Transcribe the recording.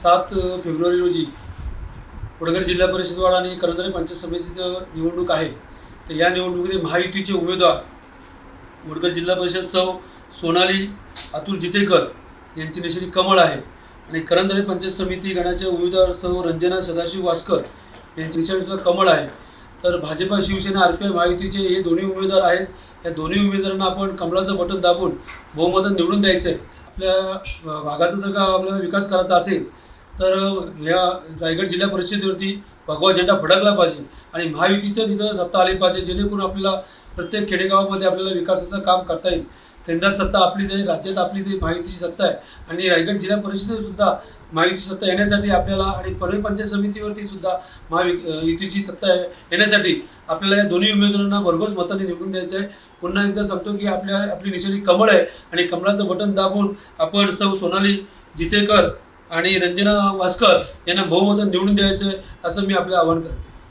7 February रोजी वडगर जिल्हा परिषद वार्ड आणि करंजले पंचायत समितीचं निवडणूक आहे। तर या निवडणुकीत महायुतीचे उमेदवार वडगर जिल्हा परिषद सौ सोनाली अतुल जितेकर यांची निशाणी कमळ आहे आणि करंजले पंचायत समिती गणाचे उमेदवार सौ रंजना सदाशिव वास्कर यांची निशाणी सुद्धा कमळ आहे। तर भाजपा शिवसेना आरपीआय महायुतीचे हे दोन्ही उमेदवार आहेत। या दोन्ही उमेदवारांना आपण कमळाचं बटन दाबून बहुमतात निवडून द्यायचं आहे। आपल्या भागाचा जर का आपल्याला विकास करायचा असेल तर या रायगड जिल्हा परिषदेवरती भगवा झेंडा फडकला पाहिजे आणि महायुतीचं तिथं सत्ता आली पाहिजे, जेणेकरून आपल्याला प्रत्येक खेडेगावामध्ये आपल्याला विकासाचं काम करता येईल। केंद्रात सत्ता आपलीच आहे, राज्यात आपली ती महायुतीची सत्ता आहे आणि रायगड जिल्हा परिषदेतसुद्धा महायुती सत्ता येण्यासाठी आपल्याला आणि परळी पंचायत समितीवरती सुद्धा महायुतीची सत्ता येण्यासाठी आपल्याला या दोन्ही उमेदवारांना भरघोस मताने निवडून द्यायचं आहे। पुन्हा एकदा सांगतो की आपली निशाणी कमळ आहे आणि कमळाचं बटन दाबून आपण सौ सोनाली जितेकर आणि रंजना वास्कर यांना बहुमतात निवडून द्यायचं आहे, असं मी आपलं आवाहन करते।